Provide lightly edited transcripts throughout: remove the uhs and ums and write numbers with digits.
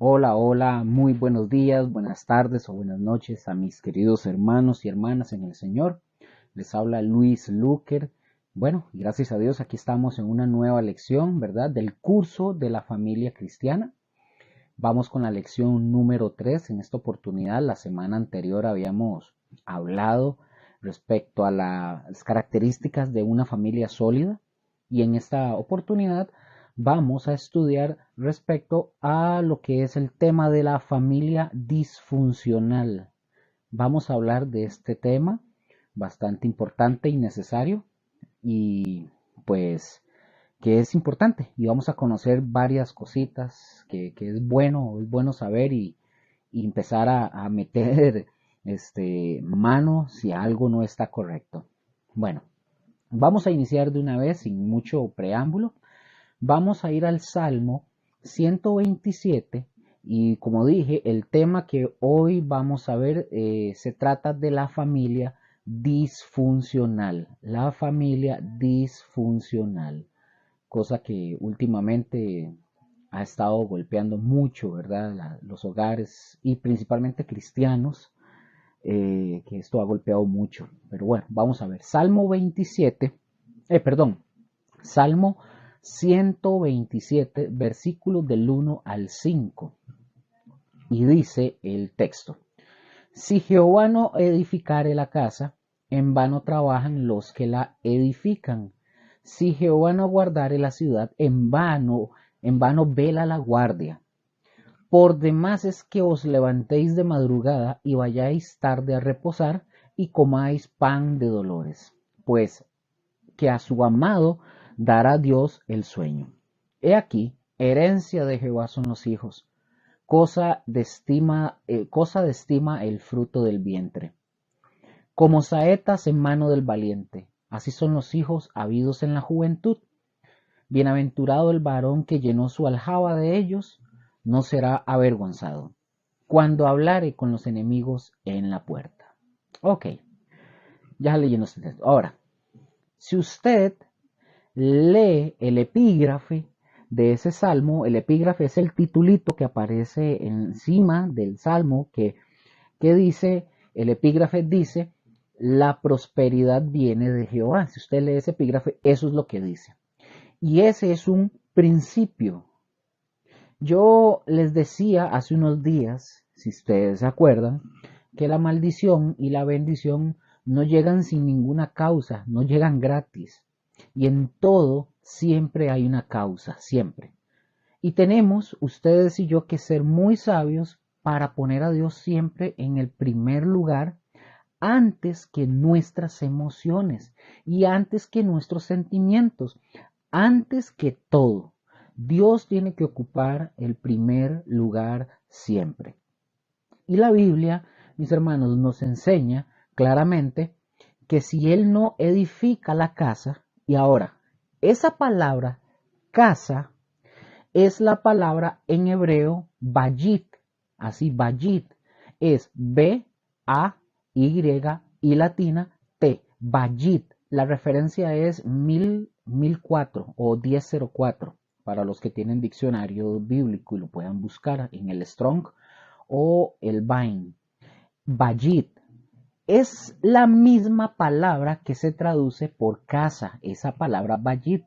Hola, hola, muy buenos días, buenas tardes o buenas noches a mis queridos hermanos y hermanas en el Señor. Les habla Luis Luker. Bueno, y gracias a Dios aquí estamos en una nueva lección, ¿verdad? Del curso de la familia cristiana. Vamos con la lección número 3. En esta oportunidad, la semana anterior habíamos hablado respecto a las características de una familia sólida y en esta oportunidad vamos a estudiar respecto a lo que es el tema de la familia disfuncional. Vamos a hablar de este tema bastante importante y necesario y pues que es importante y vamos a conocer varias cositas que es bueno saber y empezar a meter mano si algo no está correcto. Bueno, vamos a iniciar de una vez sin mucho preámbulo. Vamos a ir al Salmo 127 y como dije, el tema que hoy vamos a ver se trata de la familia disfuncional. La familia disfuncional, cosa que últimamente ha estado golpeando mucho, ¿verdad? Los hogares y principalmente cristianos, que esto ha golpeado mucho. Pero bueno, vamos a ver. Salmo 127, versículos del 1 al 5. Y dice el texto: Si Jehová no edificare la casa, en vano trabajan los que la edifican. Si Jehová no guardare la ciudad, en vano vela la guardia. Por demás es que os levantéis de madrugada y vayáis tarde a reposar y comáis pan de dolores, pues que a su amado dará Dios el sueño. He aquí, herencia de Jehová son los hijos, cosa de estima el fruto del vientre. Como saetas en mano del valiente, así son los hijos habidos en la juventud. Bienaventurado el varón que llenó su aljaba de ellos, no será avergonzado, cuando hablare con los enemigos en la puerta. Ok, ya leyendo este texto. Ahora, si usted lee el epígrafe de ese salmo, el epígrafe es el titulito que aparece encima del salmo que dice, el epígrafe dice, la prosperidad viene de Jehová. Si usted lee ese epígrafe, eso es lo que dice. Y ese es un principio. Yo les decía hace unos días, si ustedes se acuerdan, que la maldición y la bendición no llegan sin ninguna causa, no llegan gratis. Y en todo siempre hay una causa, siempre. Y tenemos ustedes y yo que ser muy sabios para poner a Dios siempre en el primer lugar antes que nuestras emociones y antes que nuestros sentimientos, antes que todo. Dios tiene que ocupar el primer lugar siempre. Y la Biblia, mis hermanos, nos enseña claramente que si Él no edifica la casa, y ahora, esa palabra casa es la palabra en hebreo bayit, así bayit, es B-A-Y y latina T, bayit. La referencia es 1004 o 1004 para los que tienen diccionario bíblico y lo puedan buscar en el Strong o el Vine. Bayit es la misma palabra que se traduce por casa, esa palabra bayit.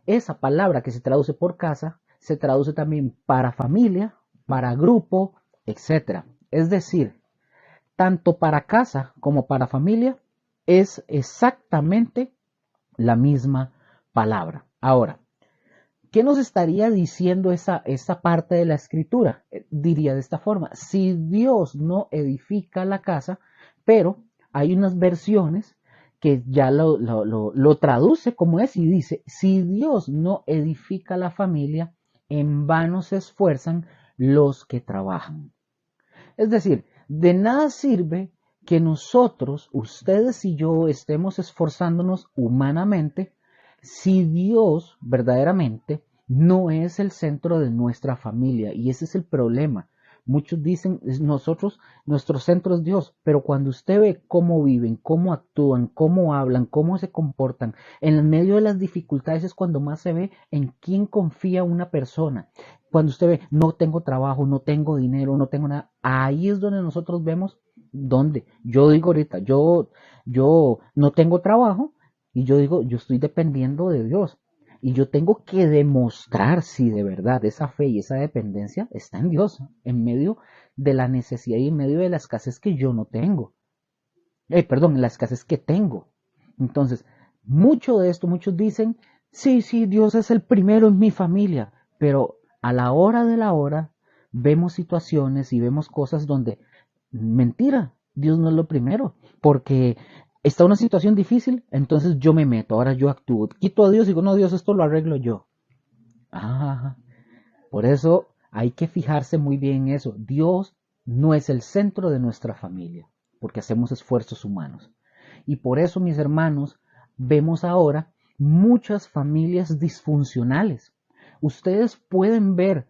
Esa palabra que se traduce por casa se traduce también para familia, para grupo, etc. Es decir, tanto para casa como para familia es exactamente la misma palabra. Ahora, ¿qué nos estaría diciendo esa parte de la escritura? Diría de esta forma: si Dios no edifica la casa, pero hay unas versiones que ya lo traduce como es y dice, si Dios no edifica la familia, en vano se esfuerzan los que trabajan. Es decir, de nada sirve que nosotros, ustedes y yo, estemos esforzándonos humanamente si Dios verdaderamente no es el centro de nuestra familia. Y ese es el problema, Muchos dicen, nuestro centro es Dios, pero cuando usted ve cómo viven, cómo actúan, cómo hablan, cómo se comportan, en el medio de las dificultades es cuando más se ve en quién confía una persona. Cuando usted ve, no tengo trabajo, no tengo dinero, no tengo nada, ahí es donde nosotros vemos dónde. Yo digo ahorita, yo no tengo trabajo y yo digo, yo estoy dependiendo de Dios. Y yo tengo que demostrar si de verdad esa fe y esa dependencia está en Dios, en medio de la necesidad y en medio de la escasez que yo no tengo. Perdón, la escasez que tengo. Entonces, mucho de esto, muchos dicen, sí, sí, Dios es el primero en mi familia, pero a la hora de la hora vemos situaciones y vemos cosas donde, mentira, Dios no es lo primero, porque está una situación difícil, entonces yo me meto, ahora yo actúo, quito a Dios y digo, no, Dios, esto lo arreglo yo. Ah, por eso hay que fijarse muy bien en eso. Dios no es el centro de nuestra familia, porque hacemos esfuerzos humanos. Y por eso, mis hermanos, vemos ahora muchas familias disfuncionales. Ustedes pueden ver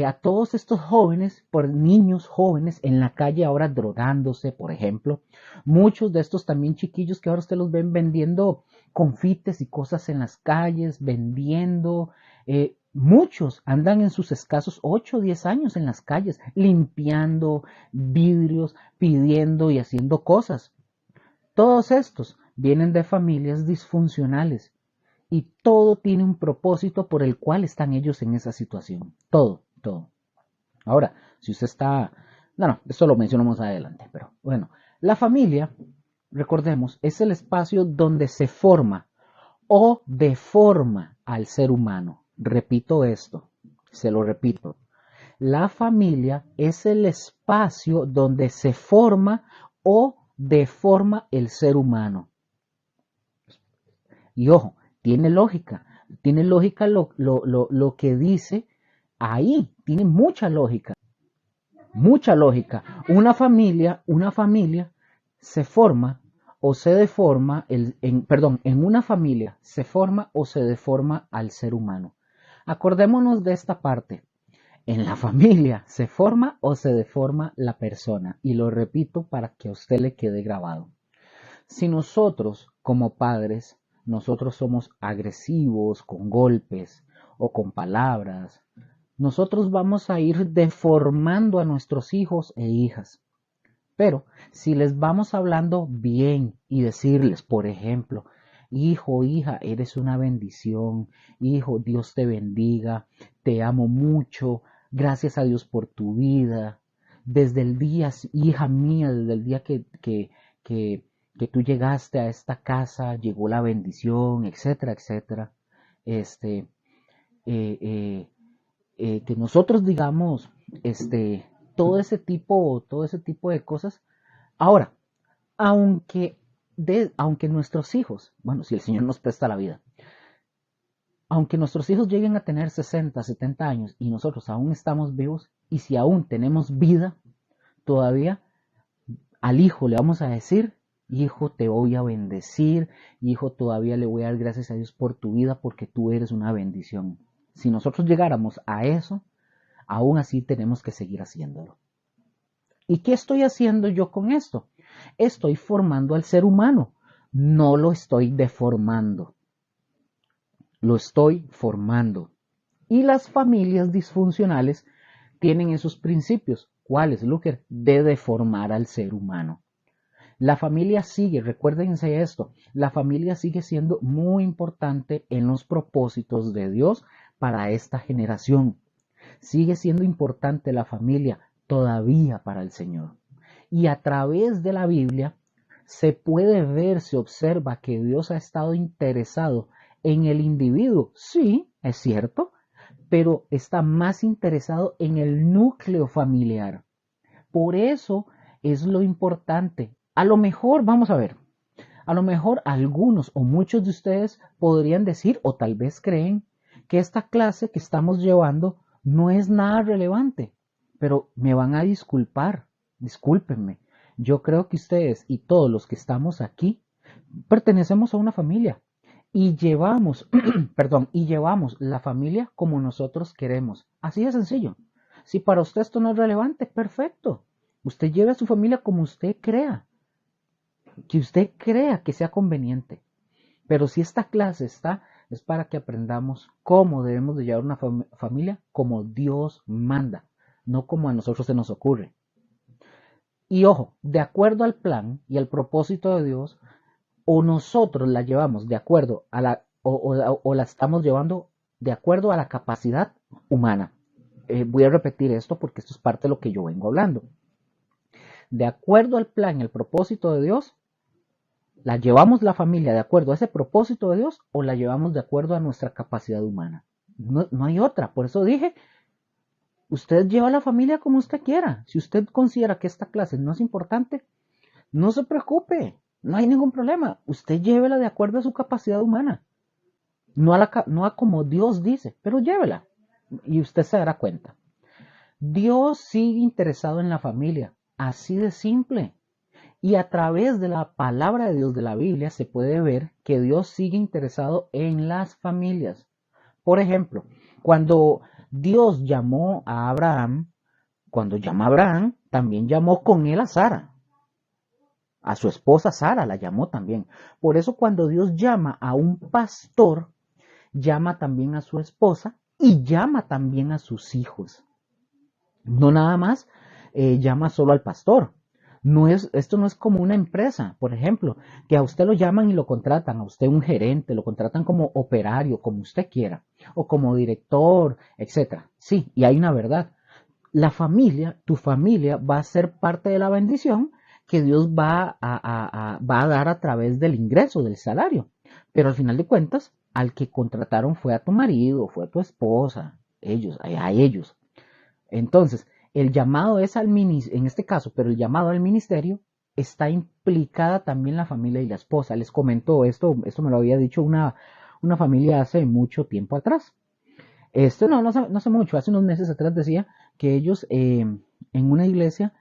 a todos estos jóvenes, por niños jóvenes en la calle ahora drogándose, por ejemplo. Muchos de estos también chiquillos que ahora ustedes los ven vendiendo confites y cosas en las calles, vendiendo. Muchos andan en sus escasos 8 o 10 años en las calles, limpiando vidrios, pidiendo y haciendo cosas. Todos estos vienen de familias disfuncionales y todo tiene un propósito por el cual están ellos en esa situación. Todo, todo. Ahora, si usted está... No, esto lo mencionamos adelante, pero bueno, la familia, recordemos, es el espacio donde se forma o deforma al ser humano. Repito esto, se lo repito. La familia es el espacio donde se forma o deforma el ser humano. Y ojo, tiene lógica lo que dice ahí, tiene mucha lógica, mucha lógica. Una familia se forma o se deforma, en una familia se forma o se deforma al ser humano. Acordémonos de esta parte. En la familia se forma o se deforma la persona. Y lo repito para que a usted le quede grabado. Si nosotros, como padres, nosotros somos agresivos con golpes o con palabras, nosotros vamos a ir deformando a nuestros hijos e hijas. Pero si les vamos hablando bien y decirles, por ejemplo, hijo, hija, eres una bendición, hijo, Dios te bendiga, te amo mucho, gracias a Dios por tu vida, desde el día, hija mía, desde el día que, que tú llegaste a esta casa, llegó la bendición, etcétera, etcétera. Este, eh, eh, que nosotros digamos, todo ese tipo de cosas. Ahora, aunque nuestros hijos, bueno, si el Señor nos presta la vida, aunque nuestros hijos lleguen a tener 60, 70 años y nosotros aún estamos vivos, y si aún tenemos vida, todavía al hijo le vamos a decir, hijo, te voy a bendecir, hijo, todavía le voy a dar gracias a Dios por tu vida porque tú eres una bendición. Si nosotros llegáramos a eso, aún así tenemos que seguir haciéndolo. ¿Y qué estoy haciendo yo con esto? Estoy formando al ser humano, no lo estoy deformando, lo estoy formando. Y las familias disfuncionales tienen esos principios. ¿Cuáles, Luker? De deformar al ser humano. La familia sigue, recuérdense esto, la familia sigue siendo muy importante en los propósitos de Dios para esta generación. Sigue siendo importante la familia todavía para el Señor. Y a través de la Biblia se puede ver, se observa que Dios ha estado interesado en el individuo. Sí, es cierto, pero está más interesado en el núcleo familiar. Por eso es lo importante. A lo mejor, vamos a ver, a lo mejor algunos o muchos de ustedes podrían decir o tal vez creen que esta clase que estamos llevando no es nada relevante, pero me van a disculpar, discúlpenme. Yo creo que ustedes y todos los que estamos aquí pertenecemos a una familia y llevamos, perdón, y llevamos la familia como nosotros queremos. Así de sencillo. Si para usted esto no es relevante, perfecto. Usted lleve a su familia como usted crea, que usted crea que sea conveniente. Pero si esta clase está, es para que aprendamos cómo debemos de llevar una familia como Dios manda, no como a nosotros se nos ocurre. Y ojo, de acuerdo al plan y al propósito de Dios, o nosotros la llevamos de acuerdo a o la estamos llevando de acuerdo a la capacidad humana. Voy a repetir esto porque esto es parte de lo que yo vengo hablando. De acuerdo al plan y al propósito de Dios, ¿la llevamos la familia de acuerdo a ese propósito de Dios o la llevamos de acuerdo a nuestra capacidad humana? No hay otra. Por eso dije, usted lleva a la familia como usted quiera. Si usted considera que esta clase no es importante, no se preocupe. No hay ningún problema. Usted llévela de acuerdo a su capacidad humana. No a como Dios dice, pero llévela. Y usted se dará cuenta. Dios sigue interesado en la familia. Así de simple. Y a través de la palabra de Dios de la Biblia se puede ver que Dios sigue interesado en las familias. Por ejemplo, cuando Dios llamó a Abraham, cuando llama a Abraham, también llamó con él a Sara. A su esposa Sara la llamó también. Por eso cuando Dios llama a un pastor, llama también a su esposa y llama también a sus hijos. No nada más llama solo al pastor. Esto no es como una empresa, por ejemplo, que a usted lo llaman y lo contratan, a usted un gerente, lo contratan como operario, como usted quiera, o como director, etc. Sí, y hay una verdad. La familia, tu familia va a ser parte de la bendición que Dios va a dar a través del ingreso, del salario. Pero al final de cuentas, al que contrataron fue a tu marido, fue a tu esposa, a ellos. Entonces, el llamado es al ministerio, en este caso, pero el llamado al ministerio está implicada también la familia y la esposa. Les comento esto me lo había dicho una familia hace mucho tiempo atrás. Esto no hace mucho, hace unos meses atrás decía que ellos en una iglesia,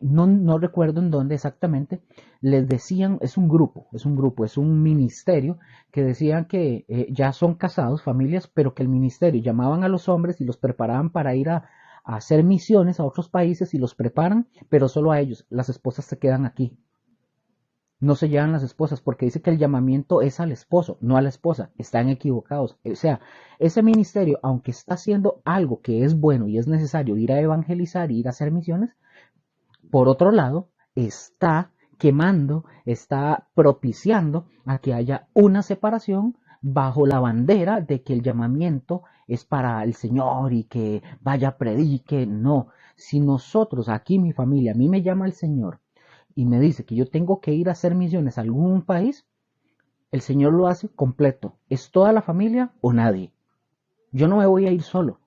no recuerdo en dónde exactamente, les decían, es un ministerio, que decían que ya son casados, familias, pero que el ministerio llamaban a los hombres y los preparaban para ir a hacer misiones a otros países y los preparan, pero solo a ellos, las esposas se quedan aquí. No se llevan las esposas porque dice que el llamamiento es al esposo, no a la esposa. Están equivocados. O sea, ese ministerio, aunque está haciendo algo que es bueno y es necesario ir a evangelizar y ir a hacer misiones, por otro lado, está quemando, está propiciando a que haya una separación bajo la bandera de que el llamamiento es para el Señor y que vaya, predique. No, si nosotros, aquí mi familia, a mí me llama el Señor y me dice que yo tengo que ir a hacer misiones a algún país, el Señor lo hace completo. ¿Es toda la familia o nadie? Yo no me voy a ir solo.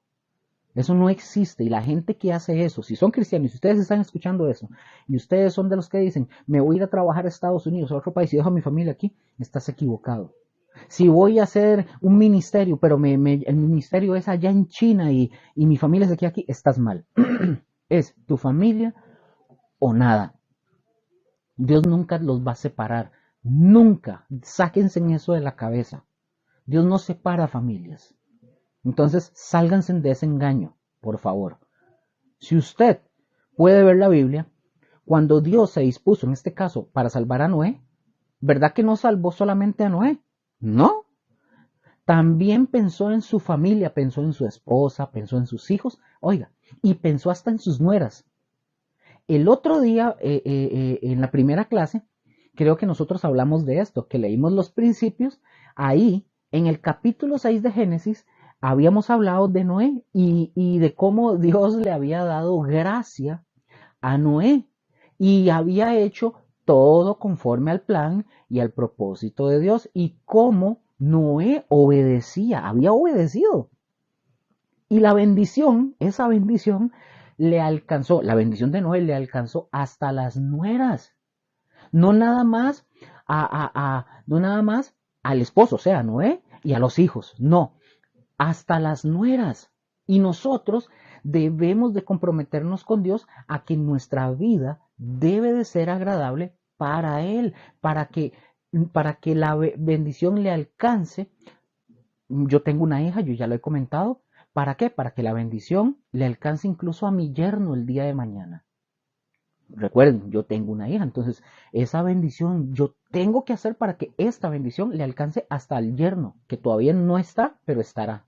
Eso no existe. Y la gente que hace eso, si son cristianos, si ustedes están escuchando eso, y ustedes son de los que dicen, me voy a ir a trabajar a Estados Unidos, a otro país, y dejo a mi familia aquí, estás equivocado. Si voy a hacer un ministerio, pero el ministerio es allá en China y mi familia es aquí, estás mal. Es tu familia o nada. Dios nunca los va a separar. Nunca. Sáquense en eso de la cabeza. Dios no separa familias. Entonces, sálganse de ese engaño, por favor. Si usted puede ver la Biblia, cuando Dios se dispuso, en este caso, para salvar a Noé, ¿verdad que no salvó solamente a Noé? No. También pensó en su familia, pensó en su esposa, pensó en sus hijos, oiga, y pensó hasta en sus nueras. El otro día, en la primera clase, creo que nosotros hablamos de esto, que leímos los principios. Ahí, en el capítulo 6 de Génesis, habíamos hablado de Noé y de cómo Dios le había dado gracia a Noé y había hecho todo conforme al plan y al propósito de Dios y cómo Noé había obedecido. Y la bendición, esa bendición, la bendición de Noé le alcanzó hasta las nueras. No nada más no nada más al esposo, o sea, Noé, y a los hijos, no, hasta las nueras. Y nosotros debemos de comprometernos con Dios a que nuestra vida debe de ser agradable para Él, para que la bendición le alcance. Yo tengo una hija, yo ya lo he comentado, ¿Para qué? Para que la bendición le alcance incluso a mi yerno el día de mañana. Recuerden, yo tengo una hija, entonces esa bendición yo tengo que hacer para que esta bendición le alcance hasta al yerno, que todavía no está, pero estará.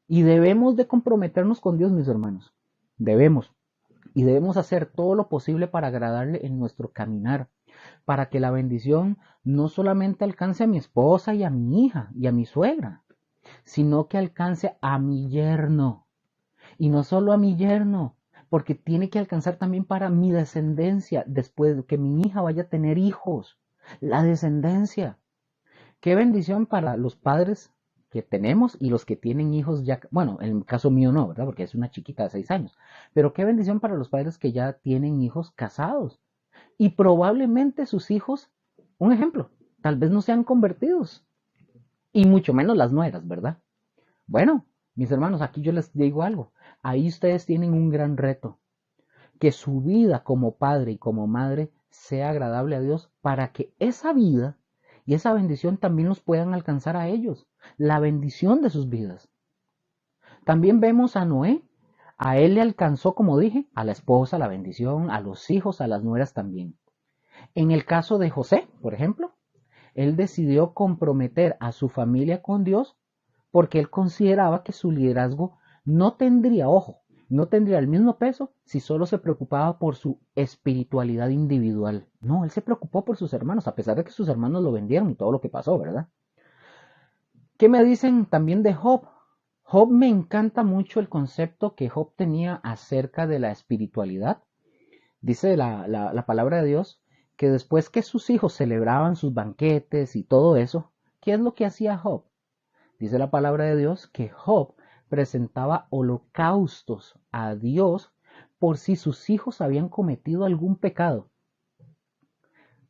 Y debemos de comprometernos con Dios, mis hermanos. Debemos. Y debemos hacer todo lo posible para agradarle en nuestro caminar, para que la bendición no solamente alcance a mi esposa y a mi hija y a mi suegra, sino que alcance a mi yerno. Y no solo a mi yerno, porque tiene que alcanzar también para mi descendencia, después de que mi hija vaya a tener hijos. La descendencia. Qué bendición para los padres que tenemos y los que tienen hijos ya, bueno, en el caso mío no, ¿verdad? Porque es una chiquita de 6 años. Pero qué bendición para los padres que ya tienen hijos casados. Y probablemente sus hijos, un ejemplo, tal vez no sean convertidos. Y mucho menos las nueras, ¿verdad? Bueno, mis hermanos, aquí yo les digo algo. Ahí ustedes tienen un gran reto. Que su vida como padre y como madre sea agradable a Dios para que esa vida y esa bendición también los puedan alcanzar a ellos. La bendición de sus vidas. También vemos a Noé. A él le alcanzó, como dije, a la esposa la bendición, a los hijos, a las nueras también. En el caso de José, por ejemplo, él decidió comprometer a su familia con Dios porque él consideraba que su liderazgo no tendría, ojo, no tendría el mismo peso si solo se preocupaba por su espiritualidad individual. No, él se preocupó por sus hermanos, a pesar de que sus hermanos lo vendieron y todo lo que pasó, ¿verdad? ¿Qué me dicen también de Job? Job, me encanta mucho el concepto que Job tenía acerca de la espiritualidad. Dice la palabra de Dios que después que sus hijos celebraban sus banquetes y todo eso, ¿qué es lo que hacía Job? Dice la palabra de Dios que Job presentaba holocaustos a Dios por si sus hijos habían cometido algún pecado,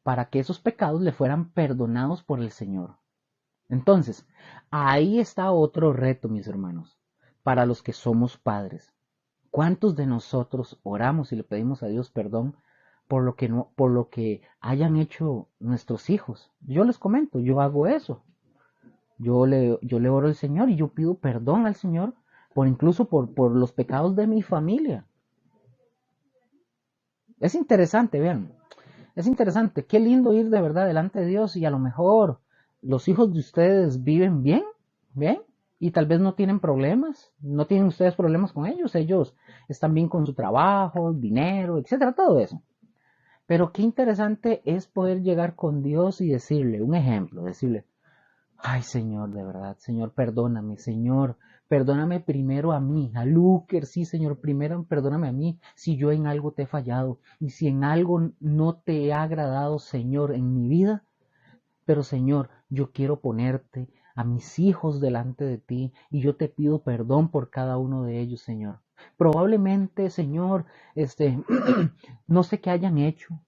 para que esos pecados le fueran perdonados por el Señor. Entonces, ahí está otro reto, mis hermanos, para los que somos padres. ¿Cuántos de nosotros oramos y le pedimos a Dios perdón por lo que no, por lo que hayan hecho nuestros hijos? Yo les comento, yo hago eso. Yo le oro al Señor y yo pido perdón al Señor por incluso por los pecados de mi familia. Es interesante, vean. Es interesante. Qué lindo ir de verdad delante de Dios y a lo mejor los hijos de ustedes viven bien, bien, y tal vez no tienen problemas, no tienen ustedes problemas con ellos están bien con su trabajo, dinero, etcétera, todo eso. Pero qué interesante es poder llegar con Dios y decirle, un ejemplo, decirle, ay, Señor, de verdad, Señor, perdóname primero a mí, a Luker, sí, Señor, primero perdóname a mí si yo en algo te he fallado y si en algo no te he agradado, Señor, en mi vida. Pero, Señor, yo quiero ponerte a mis hijos delante de ti y yo te pido perdón por cada uno de ellos, Señor. Probablemente, Señor, no sé qué hayan hecho,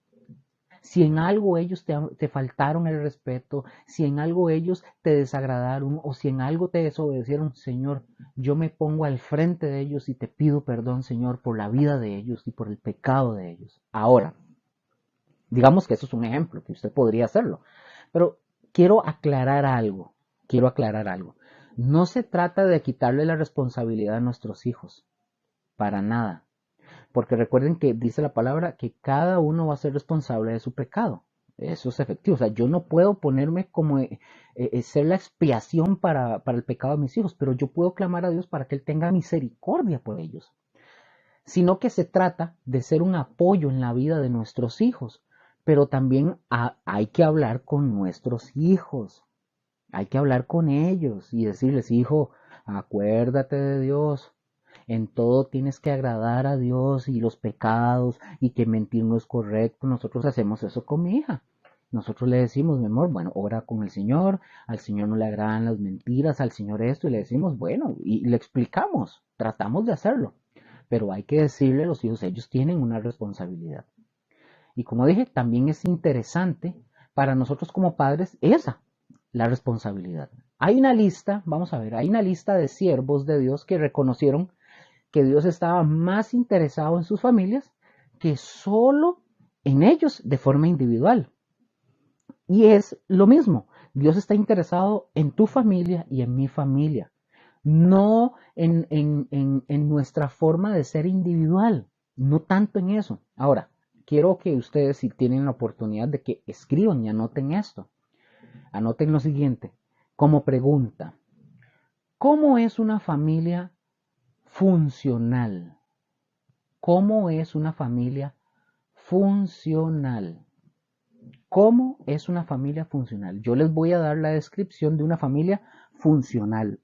si en algo ellos te faltaron el respeto, si en algo ellos te desagradaron o si en algo te desobedecieron, Señor, yo me pongo al frente de ellos y te pido perdón, Señor, por la vida de ellos y por el pecado de ellos. Ahora, digamos que eso es un ejemplo, que usted podría hacerlo, pero quiero aclarar algo. No se trata de quitarle la responsabilidad a nuestros hijos, para nada. Porque recuerden que dice la palabra que cada uno va a ser responsable de su pecado. Eso es efectivo. O sea, yo no puedo ponerme como ser la expiación para el pecado de mis hijos, pero yo puedo clamar a Dios para que Él tenga misericordia por ellos. Sino que se trata de ser un apoyo en la vida de nuestros hijos. Pero también hay que hablar con nuestros hijos. Hay que hablar con ellos y decirles, hijo, acuérdate de Dios. En todo tienes que agradar a Dios y los pecados y que mentir no es correcto. Nosotros hacemos eso con mi hija. Nosotros le decimos, mi amor, bueno, ora con el Señor, al Señor no le agradan las mentiras, al Señor esto, y le decimos, bueno, y le explicamos, tratamos de hacerlo. Pero hay que decirle a los hijos, ellos tienen una responsabilidad. Y como dije, también es interesante para nosotros como padres esa, la responsabilidad. Hay una lista, vamos a ver, hay una lista de siervos de Dios que reconocieron que Dios estaba más interesado en sus familias que solo en ellos de forma individual. Y es lo mismo, Dios está interesado en tu familia y en mi familia. no en nuestra forma de ser individual, no tanto en eso. Ahora, quiero que ustedes, si tienen la oportunidad de que escriban y anoten esto, anoten lo siguiente, como pregunta, ¿cómo es una familia funcional? ¿Cómo es una familia funcional? ¿Cómo es una familia funcional? Yo les voy a dar la descripción de una familia funcional.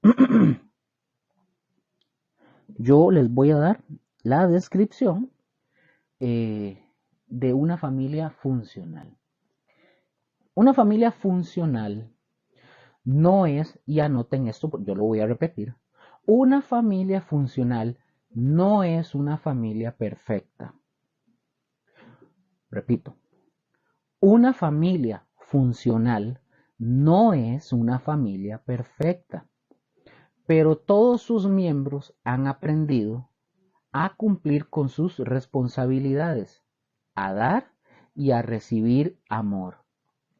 Yo les voy a dar la descripción de una familia funcional. Una familia funcional no es, y anoten esto, yo lo voy a repetir, una familia funcional no es una familia perfecta. Repito, una familia funcional no es una familia perfecta, pero todos sus miembros han aprendido a cumplir con sus responsabilidades, a dar y a recibir amor.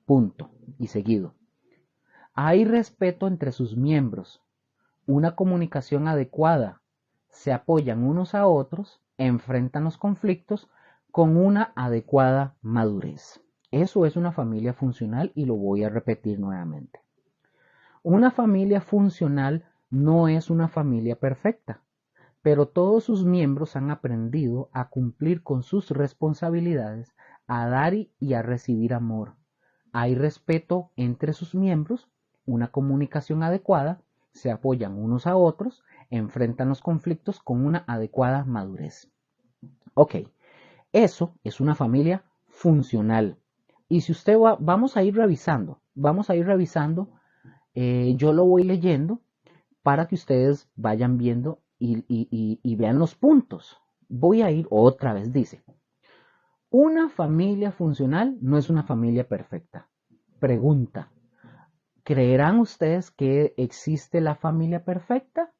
Punto. Y seguido. Hay respeto entre sus miembros, una comunicación adecuada, se apoyan unos a otros, enfrentan los conflictos con una adecuada madurez. Eso es una familia funcional y lo voy a repetir nuevamente. Una familia funcional no es una familia perfecta, pero todos sus miembros han aprendido a cumplir con sus responsabilidades, a dar y a recibir amor. Hay respeto entre sus miembros, una comunicación adecuada, se apoyan unos a otros, enfrentan los conflictos con una adecuada madurez. Ok, eso es una familia funcional. Y si usted va, vamos a ir revisando, yo lo voy leyendo para que ustedes vayan viendo y vean los puntos. Voy a ir otra vez, dice, una familia funcional no es una familia perfecta. Pregunta, ¿creerán ustedes que existe la familia perfecta?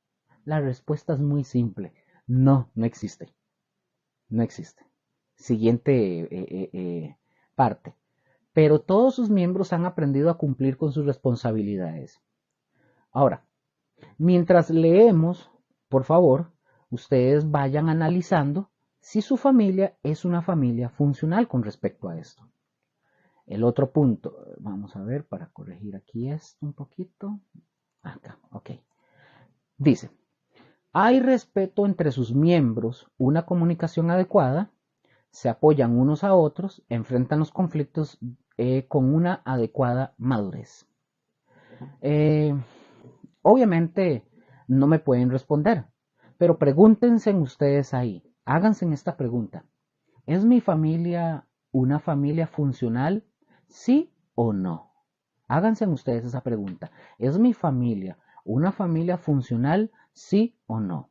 La respuesta es muy simple. No, no existe. No existe. Siguiente parte. Pero todos sus miembros han aprendido a cumplir con sus responsabilidades. Ahora, mientras leemos, por favor, ustedes vayan analizando si su familia es una familia funcional con respecto a esto. El otro punto, vamos a ver para corregir aquí esto un poquito. Acá, ok. Dice, hay respeto entre sus miembros, una comunicación adecuada, se apoyan unos a otros, enfrentan los conflictos con una adecuada madurez. Obviamente no me pueden responder, pero pregúntense ustedes ahí, háganse esta pregunta. ¿Es mi familia una familia funcional? ¿Sí o no? Háganse ustedes esa pregunta. ¿Es mi familia una familia funcional? ¿Sí o no?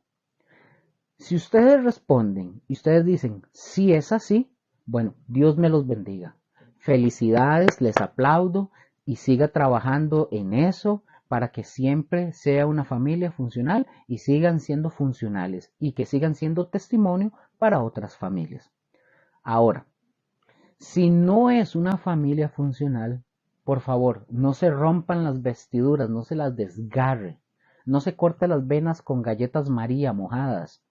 Si ustedes responden y ustedes dicen, sí es así, bueno, Dios me los bendiga. Felicidades, les aplaudo y siga trabajando en eso para que siempre sea una familia funcional y sigan siendo funcionales y que sigan siendo testimonio para otras familias. Ahora, si no es una familia funcional, por favor, no se rompan las vestiduras, no se las desgarre, no se corte las venas con galletas María mojadas.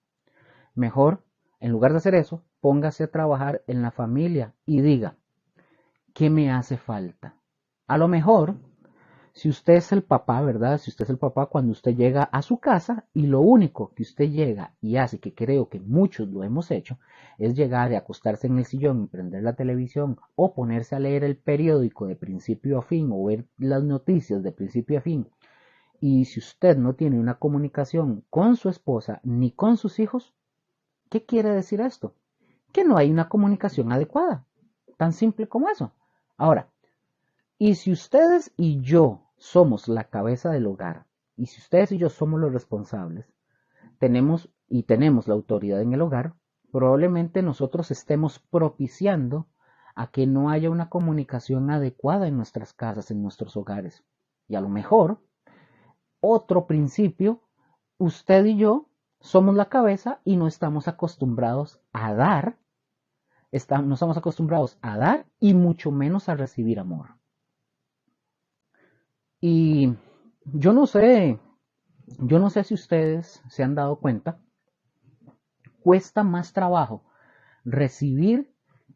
Mejor, en lugar de hacer eso, póngase a trabajar en la familia y diga, ¿qué me hace falta? A lo mejor, si usted es el papá, ¿verdad? Si usted es el papá cuando usted llega a su casa y lo único que usted llega y hace, que creo que muchos lo hemos hecho, es llegar y acostarse en el sillón y prender la televisión o ponerse a leer el periódico de principio a fin o ver las noticias de principio a fin. Y si usted no tiene una comunicación con su esposa ni con sus hijos, ¿qué quiere decir esto? Que no hay una comunicación adecuada. Tan simple como eso. Ahora, y si ustedes y yo somos la cabeza del hogar, y si ustedes y yo somos los responsables, tenemos la autoridad en el hogar, probablemente nosotros estemos propiciando a que no haya una comunicación adecuada en nuestras casas, en nuestros hogares. Y a lo mejor, otro principio, usted y yo somos la cabeza y no estamos acostumbrados a dar, no estamos acostumbrados a dar y mucho menos a recibir amor. Y yo no sé Yo no sé si ustedes se han dado cuenta, cuesta más trabajo recibir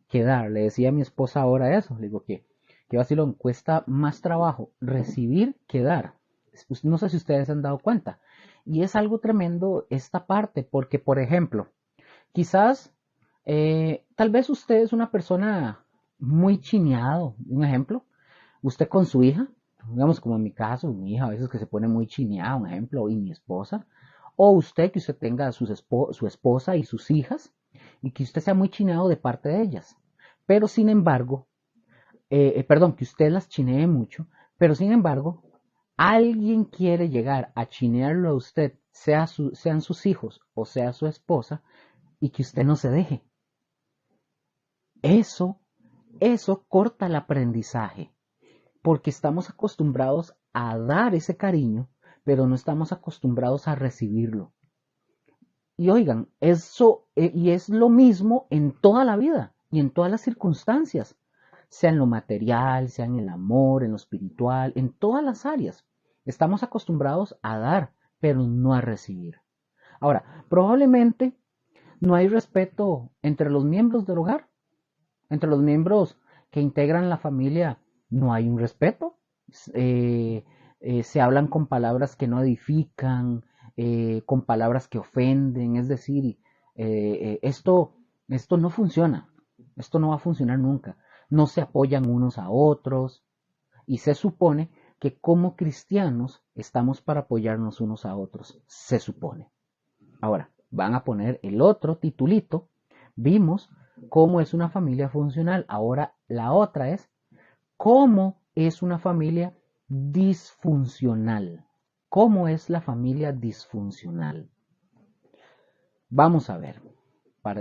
que dar. Le decía a mi esposa ahora eso, le digo que vacilón, cuesta más trabajo recibir que dar. No sé si ustedes se han dado cuenta. Y es algo tremendo esta parte, porque por ejemplo, quizás, tal vez usted es una persona muy chineado, un ejemplo, usted con su hija, digamos como en mi caso, mi hija a veces que se pone muy chineada, un ejemplo, y mi esposa, o usted que usted tenga su esposa y sus hijas, y que usted sea muy chineado de parte de ellas. Pero sin embargo, perdón, que usted las chinee mucho, pero sin embargo, alguien quiere llegar a chinearlo a usted, sean sus hijos o sea su esposa, y que usted no se deje. Eso, eso corta el aprendizaje, porque estamos acostumbrados a dar ese cariño, pero no estamos acostumbrados a recibirlo. Y oigan, eso y es lo mismo en toda la vida y en todas las circunstancias, sea en lo material, sea en el amor, en lo espiritual, en todas las áreas. Estamos acostumbrados a dar, pero no a recibir. Ahora, probablemente no hay respeto entre los miembros del hogar, entre los miembros que integran la familia, no hay un respeto. Eh, Se hablan con palabras que no edifican, con palabras que ofenden, es decir, esto no funciona, esto no va a funcionar nunca. No se apoyan unos a otros y se supone que como cristianos estamos para apoyarnos unos a otros, se supone. Ahora, van a poner el otro titulito. Vimos cómo es una familia funcional. Ahora la otra es cómo es una familia disfuncional. ¿Cómo es la familia disfuncional? Vamos a ver,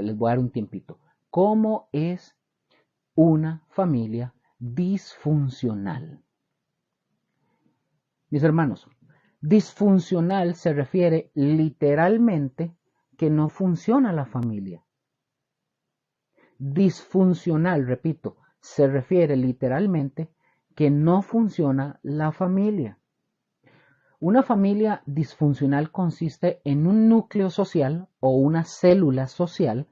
les voy a dar un tiempito. ¿Cómo es una familia disfuncional? Mis hermanos, disfuncional se refiere literalmente que no funciona la familia. Disfuncional, repito, se refiere literalmente que no funciona la familia. Una familia disfuncional consiste en un núcleo social o una célula social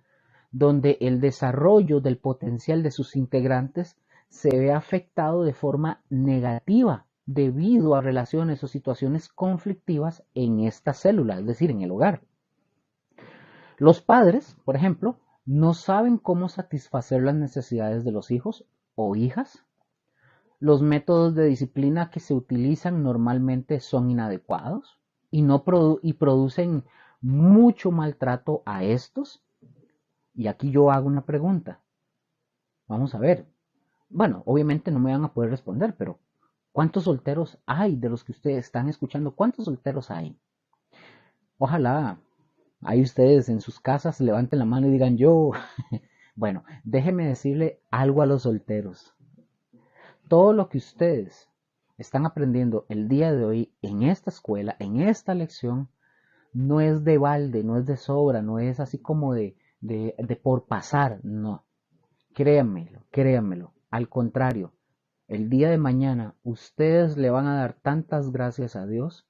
donde el desarrollo del potencial de sus integrantes se ve afectado de forma negativa debido a relaciones o situaciones conflictivas en esta célula, es decir, en el hogar. Los padres, por ejemplo, no saben cómo satisfacer las necesidades de los hijos o hijas. Los métodos de disciplina que se utilizan normalmente son inadecuados y producen mucho maltrato a estos. Y aquí yo hago una pregunta. Vamos a ver. Bueno, obviamente no me van a poder responder, pero ¿cuántos solteros hay de los que ustedes están escuchando? ¿Cuántos solteros hay? Ojalá ahí ustedes en sus casas levanten la mano y digan yo. Bueno, déjenme decirle algo a los solteros. Todo lo que ustedes están aprendiendo el día de hoy en esta escuela, en esta lección, no es de balde, no es de sobra, no es así como de por pasar, no. Créanmelo, créanmelo. Al contrario, el día de mañana ustedes le van a dar tantas gracias a Dios,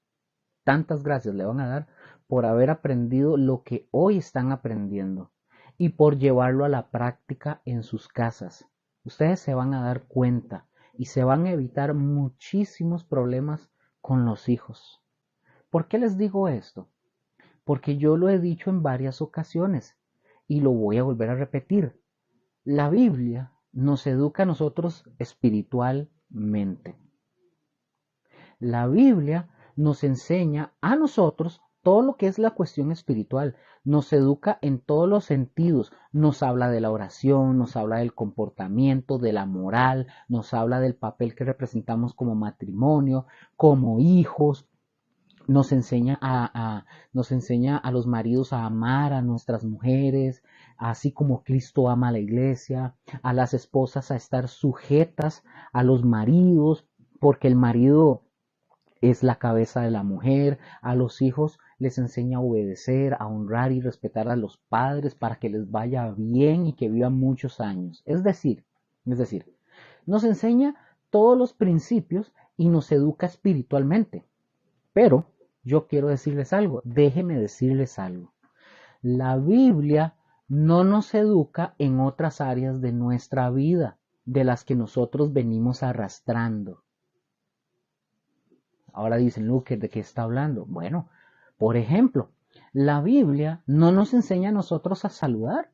tantas gracias le van a dar por haber aprendido lo que hoy están aprendiendo y por llevarlo a la práctica en sus casas. Ustedes se van a dar cuenta y se van a evitar muchísimos problemas con los hijos. ¿Por qué les digo esto? Porque yo lo he dicho en varias ocasiones y lo voy a volver a repetir. La Biblia nos educa a nosotros espiritualmente. La Biblia nos enseña a nosotros todo lo que es la cuestión espiritual, nos educa en todos los sentidos, nos habla de la oración, nos habla del comportamiento, de la moral, nos habla del papel que representamos como matrimonio, como hijos, nos enseña a los maridos a amar a nuestras mujeres, así como Cristo ama a la iglesia, a las esposas a estar sujetas a los maridos, porque el marido es la cabeza de la mujer, a los hijos les enseña a obedecer, a honrar y respetar a los padres para que les vaya bien y que vivan muchos años. Es decir, nos enseña todos los principios y nos educa espiritualmente. Pero yo quiero decirles algo, déjeme decirles algo. La Biblia no nos educa en otras áreas de nuestra vida, de las que nosotros venimos arrastrando. Ahora dicen, Luke, ¿de qué está hablando? Bueno, por ejemplo, la Biblia no nos enseña a nosotros a saludar.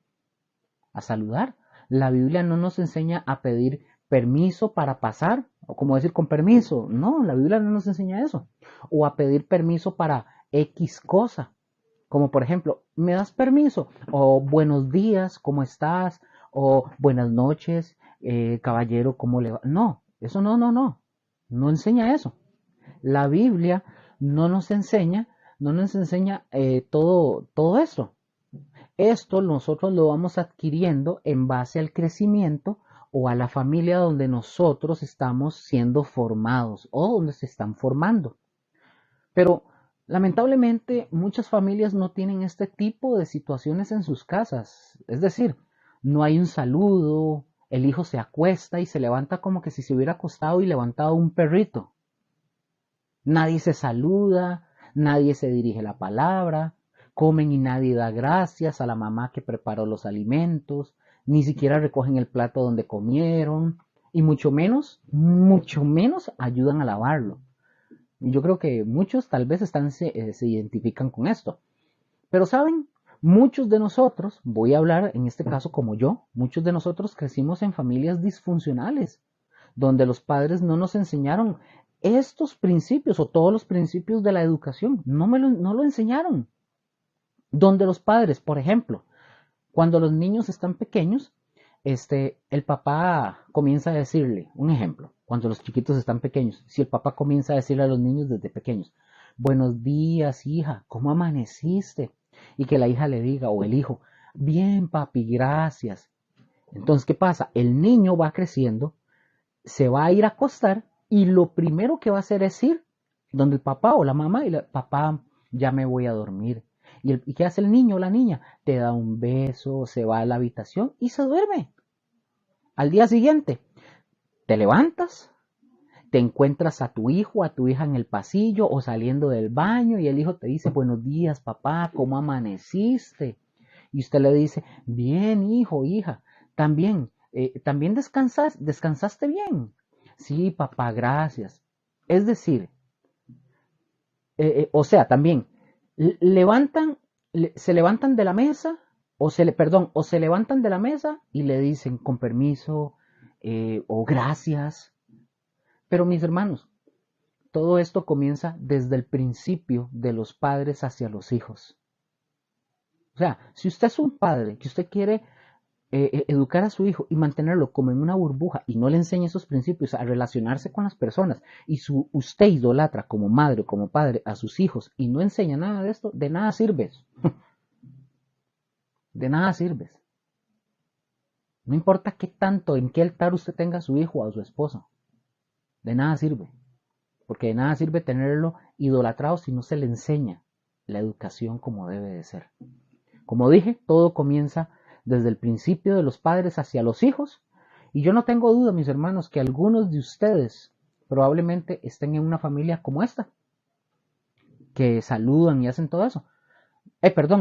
La Biblia no nos enseña a pedir permiso para pasar, o como decir con permiso. No, la Biblia no nos enseña eso. O a pedir permiso para X cosa. Como por ejemplo, ¿me das permiso? O buenos días, ¿cómo estás? O buenas noches, caballero, ¿cómo le va? No, eso no. No enseña eso. La Biblia no nos enseña, todo esto. Esto nosotros lo vamos adquiriendo en base al crecimiento o a la familia donde nosotros estamos siendo formados o donde se están formando. Pero lamentablemente muchas familias no tienen este tipo de situaciones en sus casas. Es decir, no hay un saludo, el hijo se acuesta y se levanta como que si se hubiera acostado y levantado un perrito. Nadie se saluda, nadie se dirige la palabra, comen y nadie da gracias a la mamá que preparó los alimentos, ni siquiera recogen el plato donde comieron, y mucho menos ayudan a lavarlo. Y yo creo que muchos tal vez se identifican con esto. Pero saben, muchos de nosotros, voy a hablar en este caso como yo, muchos de nosotros crecimos en familias disfuncionales, donde los padres no nos enseñaron estos principios o todos los principios de la educación, no lo enseñaron. Donde los padres, por ejemplo, cuando los niños están pequeños, el papá comienza a decirle, un ejemplo, cuando los chiquitos están pequeños, si el papá comienza a decirle a los niños desde pequeños, buenos días, hija, ¿cómo amaneciste? Y que la hija le diga, o el hijo, bien, papi, gracias. Entonces, ¿qué pasa? El niño va creciendo, se va a ir a acostar y lo primero que va a hacer es ir donde el papá o la mamá y papá, ya me voy a dormir. ¿Y qué hace el niño o la niña? Te da un beso, se va a la habitación y se duerme. Al día siguiente, te levantas, te encuentras a tu hijo, a tu hija en el pasillo o saliendo del baño y el hijo te dice, buenos días papá, ¿cómo amaneciste? Y usted le dice, bien hijo, hija, también descansaste bien. Sí, papá, gracias. Es decir, o sea, también levantan, se levantan de la mesa, o se levantan de la mesa y le dicen con permiso o gracias. Pero mis hermanos, todo esto comienza desde el principio de los padres hacia los hijos. O sea, si usted es un padre que usted quiere educar a su hijo y mantenerlo como en una burbuja y no le enseña esos principios a relacionarse con las personas y usted idolatra como madre o como padre a sus hijos y no enseña nada de esto, de nada sirves. De nada sirves. No importa qué tanto, en qué altar usted tenga a su hijo o a su esposa. De nada sirve. Porque de nada sirve tenerlo idolatrado si no se le enseña la educación como debe de ser. Como dije, todo comienza desde el principio de los padres hacia los hijos. Y yo no tengo duda, mis hermanos, que algunos de ustedes probablemente estén en una familia como esta, que saludan y hacen todo eso.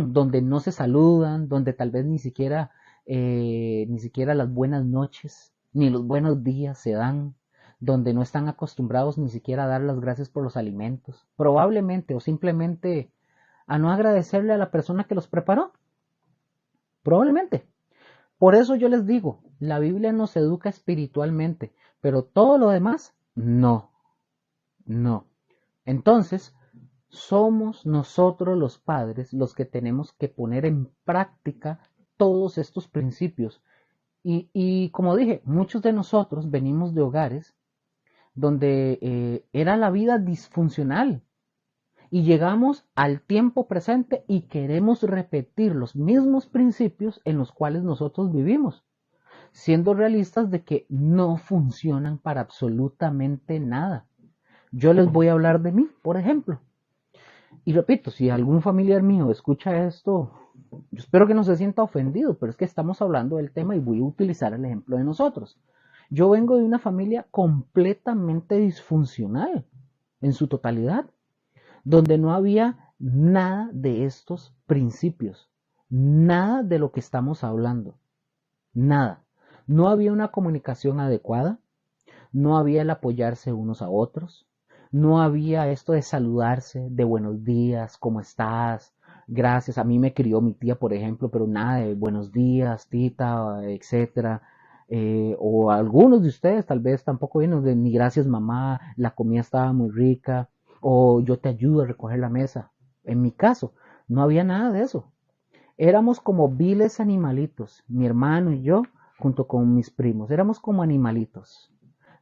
Donde no se saludan, donde tal vez ni siquiera las buenas noches, ni los buenos días se dan, donde no están acostumbrados ni siquiera a dar las gracias por los alimentos, probablemente o simplemente a no agradecerle a la persona que los preparó. Probablemente. Por eso yo les digo, la Biblia nos educa espiritualmente, pero todo lo demás, no. Entonces, somos nosotros los padres los que tenemos que poner en práctica todos estos principios. Y como dije, muchos de nosotros venimos de hogares donde era la vida disfuncional. Y llegamos al tiempo presente y queremos repetir los mismos principios en los cuales nosotros vivimos, siendo realistas de que no funcionan para absolutamente nada. Yo les voy a hablar de mí, por ejemplo. Y repito, si algún familiar mío escucha esto, yo espero que no se sienta ofendido, pero es que estamos hablando del tema y voy a utilizar el ejemplo de nosotros. Yo vengo de una familia completamente disfuncional, en su totalidad, donde no había nada de estos principios, nada de lo que estamos hablando, nada. No había una comunicación adecuada, no había el apoyarse unos a otros, no había esto de saludarse, de buenos días, ¿cómo estás? Gracias. A mí me crió mi tía, por ejemplo, pero nada de buenos días, tita, etcétera. O algunos de ustedes tal vez tampoco vieron de ni gracias mamá, la comida estaba muy rica, o yo te ayudo a recoger la mesa. En mi caso, no había nada de eso. Éramos como viles animalitos, mi hermano y yo, junto con mis primos, éramos como animalitos.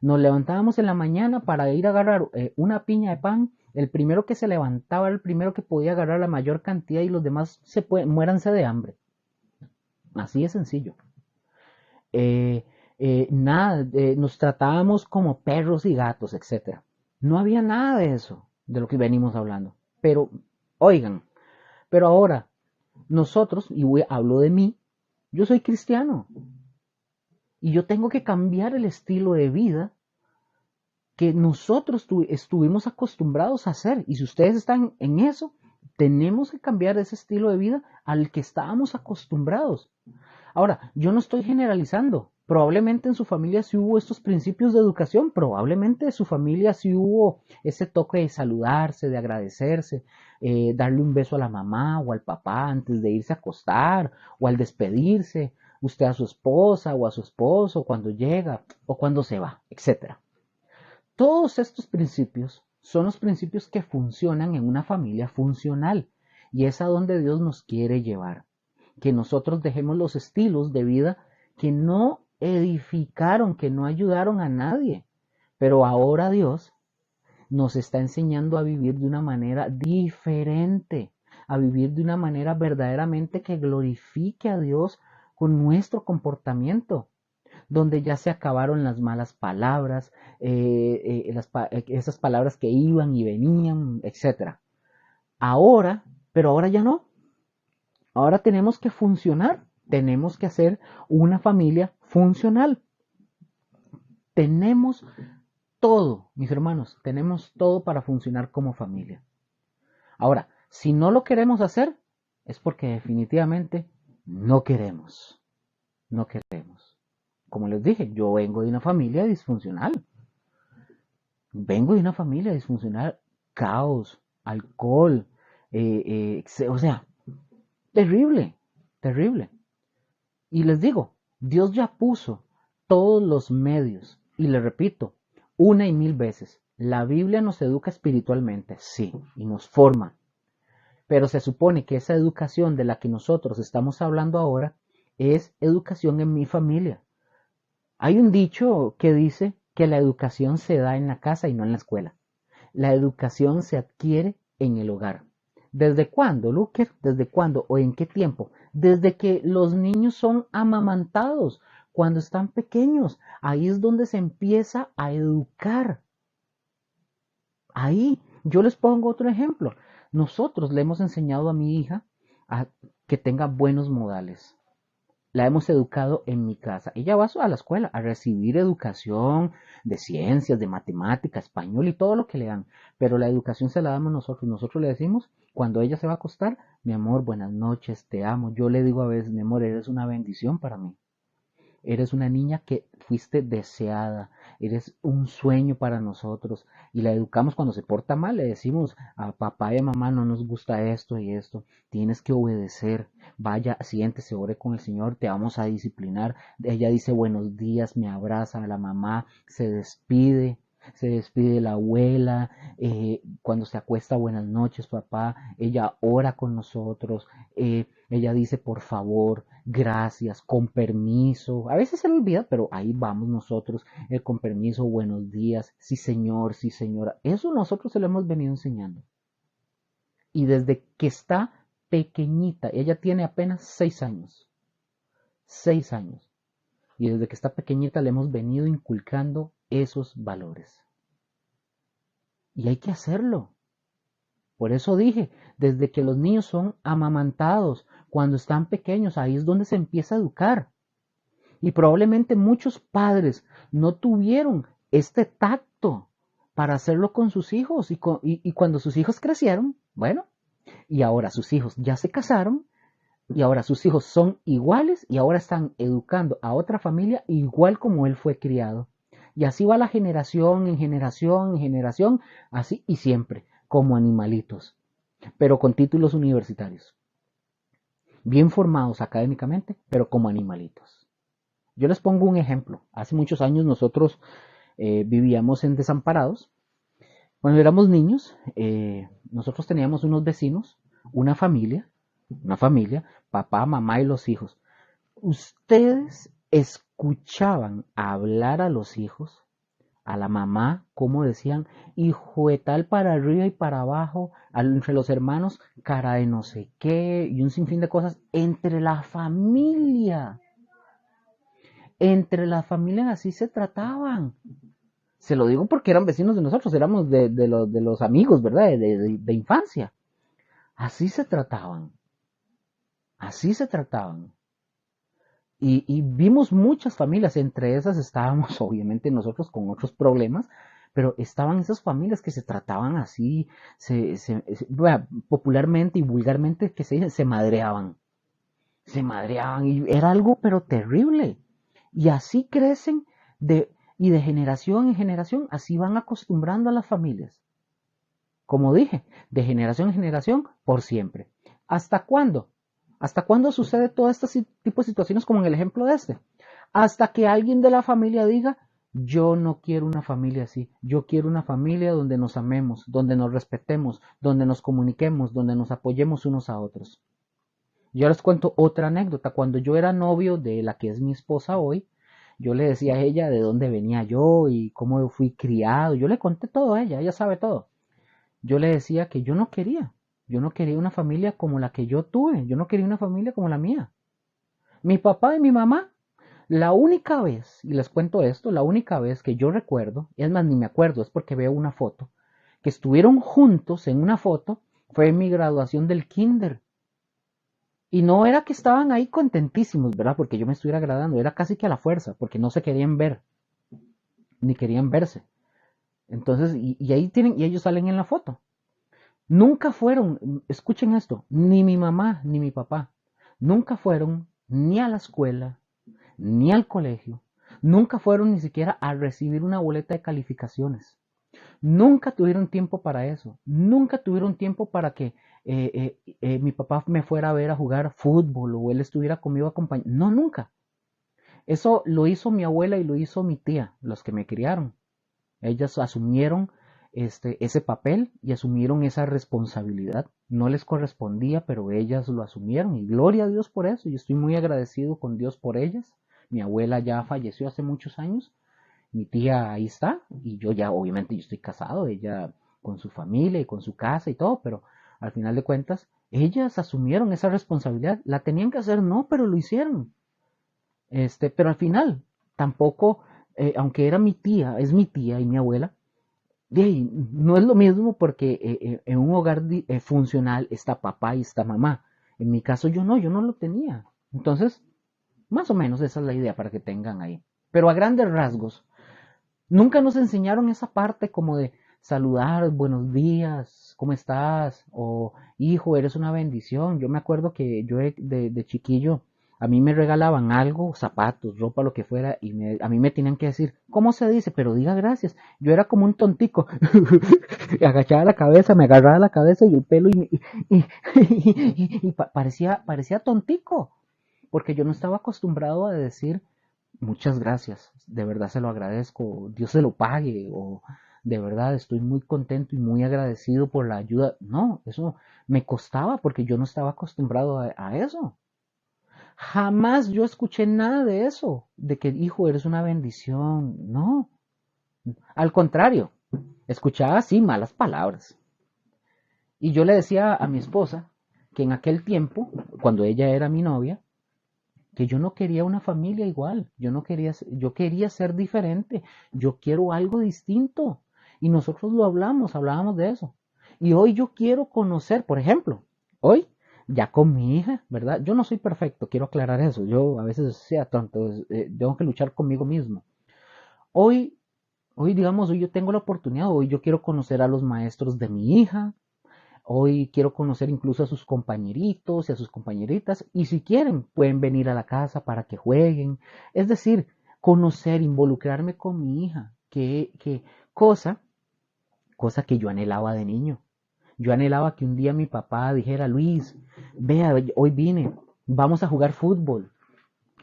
Nos levantábamos en la mañana para ir a agarrar una piña de pan. El primero que se levantaba era el primero que podía agarrar la mayor cantidad y los demás muéranse de hambre. Así de sencillo. Eh, nada, nos tratábamos como perros y gatos, etc. No había nada de eso, de lo que venimos hablando. Pero, oigan, pero ahora, nosotros, y hablo de mí, yo soy cristiano. Y yo tengo que cambiar el estilo de vida que nosotros estuvimos acostumbrados a hacer. Y si ustedes están en eso, tenemos que cambiar ese estilo de vida al que estábamos acostumbrados. Ahora, yo no estoy generalizando. Probablemente en su familia sí hubo estos principios de educación, probablemente en su familia sí hubo ese toque de saludarse, de agradecerse, darle un beso a la mamá o al papá antes de irse a acostar o al despedirse, usted a su esposa o a su esposo cuando llega o cuando se va, etcétera. Todos estos principios son los principios que funcionan en una familia funcional y es a donde Dios nos quiere llevar. Que nosotros dejemos los estilos de vida que no edificaron, que no ayudaron a nadie. Pero ahora Dios nos está enseñando a vivir de una manera diferente, a vivir de una manera verdaderamente que glorifique a Dios con nuestro comportamiento, donde ya se acabaron las malas palabras, esas palabras que iban y venían, etc. Ahora, pero ahora ya no. Ahora tenemos que funcionar, tenemos que hacer una familia funcional. Tenemos todo, mis hermanos, tenemos todo para funcionar como familia. Ahora, si no lo queremos hacer, es porque definitivamente no queremos. No queremos. Como les dije, yo vengo de una familia disfuncional. Vengo de una familia disfuncional, caos, alcohol, o sea, terrible, terrible. Y les digo, Dios ya puso todos los medios. Y les repito, una y mil veces, la Biblia nos educa espiritualmente, sí, y nos forma. Pero se supone que esa educación de la que nosotros estamos hablando ahora es educación en mi familia. Hay un dicho que dice que la educación se da en la casa y no en la escuela. La educación se adquiere en el hogar. ¿Desde cuándo, Luker? ¿Desde cuándo o en qué tiempo? Desde que los niños son amamantados, cuando están pequeños. Ahí es donde se empieza a educar. Ahí, yo les pongo otro ejemplo. Nosotros le hemos enseñado a mi hija a que tenga buenos modales. La hemos educado en mi casa. Ella va a la escuela a recibir educación de ciencias, de matemática, español y todo lo que le dan. Pero la educación se la damos nosotros. Nosotros le decimos, cuando ella se va a acostar, mi amor, buenas noches, te amo. Yo le digo a veces, mi amor, eres una bendición para mí. Eres una niña que fuiste deseada, eres un sueño para nosotros y la educamos cuando se porta mal, le decimos a papá y a mamá no nos gusta esto y esto, tienes que obedecer, vaya, siéntese, ore con el Señor, te vamos a disciplinar. Ella dice buenos días, me abraza a la mamá, se despide la abuela, cuando se acuesta buenas noches papá, ella ora con nosotros, ella dice por favor, gracias, con permiso. A veces se le olvida, pero ahí vamos nosotros, con permiso, buenos días, sí señor, sí señora. Eso nosotros se lo hemos venido enseñando. Y desde que está pequeñita, ella tiene apenas 6 años. 6 años. Y desde que está pequeñita le hemos venido inculcando esos valores. Y hay que hacerlo. Por eso dije, desde que los niños son amamantados, cuando están pequeños, ahí es donde se empieza a educar. Y probablemente muchos padres no tuvieron este tacto para hacerlo con sus hijos. Y cuando sus hijos crecieron, bueno, y ahora sus hijos ya se casaron, y ahora sus hijos son iguales, y ahora están educando a otra familia igual como él fue criado. Y así va la generación en generación en generación, así y siempre, como animalitos, pero con títulos universitarios. Bien formados académicamente, pero como animalitos. Yo les pongo un ejemplo. Hace muchos años nosotros vivíamos en Desamparados. Cuando éramos niños, nosotros teníamos unos vecinos, una familia, papá, mamá y los hijos. Ustedes escuchaban hablar a los hijos, a la mamá, como decían, hijo de tal para arriba y para abajo, entre los hermanos, cara de no sé qué, y un sinfín de cosas, entre la familia. Entre las familias así se trataban. Se lo digo porque eran vecinos de nosotros, éramos de los amigos, ¿verdad? De infancia. Así se trataban. Así se trataban. Y vimos muchas familias, entre esas estábamos obviamente nosotros con otros problemas, pero estaban esas familias que se trataban así, bueno, popularmente y vulgarmente que se dice, se madreaban y era algo pero terrible. Y así crecen y de generación en generación, así van acostumbrando a las familias. Como dije, de generación en generación, por siempre. ¿Hasta cuándo? ¿Hasta cuándo sucede todo este tipo de situaciones como en el ejemplo de este? Hasta que alguien de la familia diga, yo no quiero una familia así, yo quiero una familia donde nos amemos, donde nos respetemos, donde nos comuniquemos, donde nos apoyemos unos a otros. Yo les cuento otra anécdota. Cuando yo era novio de la que es mi esposa hoy, yo le decía a ella de dónde venía yo y cómo fui criado. Yo le conté todo a ella sabe todo. Yo le decía que yo no quería una familia como la que yo tuve, yo no quería una familia como la mía. Mi papá y mi mamá, la única vez, y les cuento esto, la única vez que yo recuerdo, es más, ni me acuerdo, es porque veo una foto, que estuvieron juntos en una foto, fue en mi graduación del kinder. Y no era que estaban ahí contentísimos, ¿verdad? Porque yo me estuviera agradando, era casi que a la fuerza, porque no se querían ver, ni querían verse. Entonces, y ahí tienen, y ellos salen en la foto. Nunca fueron, escuchen esto, ni mi mamá ni mi papá, nunca fueron ni a la escuela, ni al colegio, nunca fueron ni siquiera a recibir una boleta de calificaciones. Nunca tuvieron tiempo para eso. Nunca tuvieron tiempo para que mi papá me fuera a ver a jugar fútbol o él estuviera conmigo acompañado. No, nunca. Eso lo hizo mi abuela y lo hizo mi tía, los que me criaron. Ellas asumieron ese papel y asumieron esa responsabilidad. No les correspondía, pero ellas lo asumieron y gloria a Dios por eso. Y estoy muy agradecido con Dios por ellas. Mi abuela ya falleció hace muchos años, mi tía ahí está y yo ya obviamente yo estoy casado, ella con su familia y con su casa y todo, pero al final de cuentas ellas asumieron esa responsabilidad, la tenían que hacer, no, pero lo hicieron. Pero al final tampoco, aunque era mi tía, es mi tía y mi abuela, no es lo mismo porque en un hogar funcional está papá y está mamá. En mi caso yo no lo tenía. Entonces, más o menos esa es la idea para que tengan ahí. Pero a grandes rasgos, nunca nos enseñaron esa parte como de saludar, buenos días, ¿cómo estás? O hijo, eres una bendición. Yo me acuerdo que yo de chiquillo, a mí me regalaban algo, zapatos, ropa, lo que fuera, y a mí me tenían que decir, ¿cómo se dice? Pero diga gracias. Yo era como un tontico, agachaba la cabeza, me agarraba la cabeza y el pelo y parecía tontico, porque yo no estaba acostumbrado a decir muchas gracias, de verdad se lo agradezco, Dios se lo pague, o de verdad estoy muy contento y muy agradecido por la ayuda. No, eso me costaba porque yo no estaba acostumbrado a eso. Jamás yo escuché nada de eso, de que hijo, eres una bendición. No, al contrario, escuchaba así malas palabras. Y yo le decía a mi esposa que en aquel tiempo, cuando ella era mi novia, que yo no quería una familia igual, yo quería ser diferente, yo quiero algo distinto. Y nosotros lo hablábamos de eso. Y hoy yo quiero conocer, por ejemplo, hoy ya con mi hija, ¿verdad? Yo no soy perfecto, quiero aclarar eso. Yo a veces sea tonto, tengo que luchar conmigo mismo. Hoy Hoy, digamos, hoy yo tengo la oportunidad, hoy yo quiero conocer a los maestros de mi hija, hoy quiero conocer incluso a sus compañeritos y a sus compañeritas, y si quieren, pueden venir a la casa para que jueguen. Es decir, conocer, involucrarme con mi hija, cosa, cosa que yo anhelaba de niño. Yo anhelaba que un día mi papá dijera, Luis, vea, hoy vine, vamos a jugar fútbol,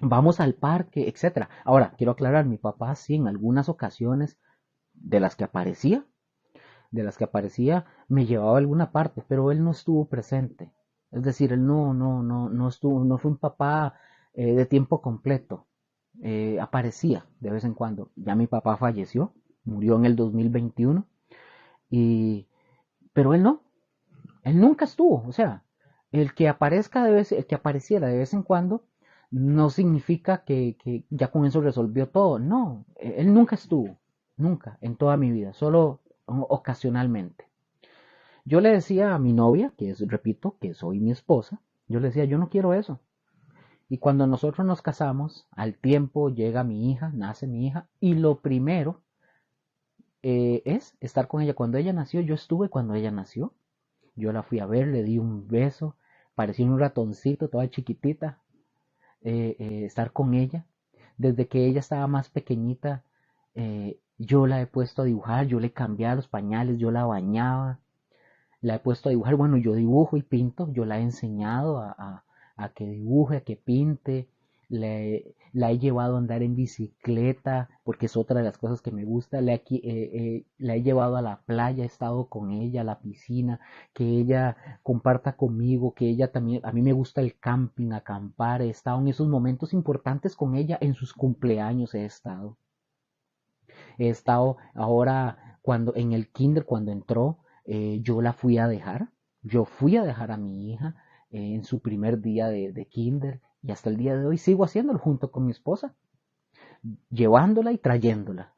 vamos al parque, etcétera. Ahora, quiero aclarar, mi papá sí, en algunas ocasiones de las que aparecía, me llevaba a alguna parte, pero él no estuvo presente. Es decir, él no estuvo, no fue un papá de tiempo completo. Aparecía de vez en cuando. Ya mi papá falleció, murió en el 2021, y, pero él no, él nunca estuvo. O sea, el que apareciera de vez en cuando, no significa que ya con eso resolvió todo. No, él nunca estuvo, nunca, en toda mi vida, solo ocasionalmente. Yo le decía a mi novia, que es, repito, que soy mi esposa, yo le decía, yo no quiero eso. Y cuando nosotros nos casamos, al tiempo llega mi hija, nace mi hija, y lo primero es estar con ella. Cuando ella nació, yo estuve cuando ella nació. Yo la fui a ver, le di un beso, parecía un ratoncito, toda chiquitita, estar con ella. Desde que ella estaba más pequeñita, yo la he puesto a dibujar, yo le cambiaba los pañales, yo la bañaba, la he puesto a dibujar. Bueno, yo dibujo y pinto, yo la he enseñado a que dibuje, a que pinte, la he llevado a andar en bicicleta, porque es otra de las cosas que me gusta, la he llevado a la playa, he estado con ella, a la piscina, que ella comparta conmigo, que ella también, a mí me gusta el camping, acampar, he estado en esos momentos importantes con ella, en sus cumpleaños he estado ahora cuando en el kinder, cuando entró, yo la fui a dejar. Yo fui a dejar a mi hija en su primer día de kinder y hasta el día de hoy sigo haciéndolo junto con mi esposa, llevándola y trayéndola.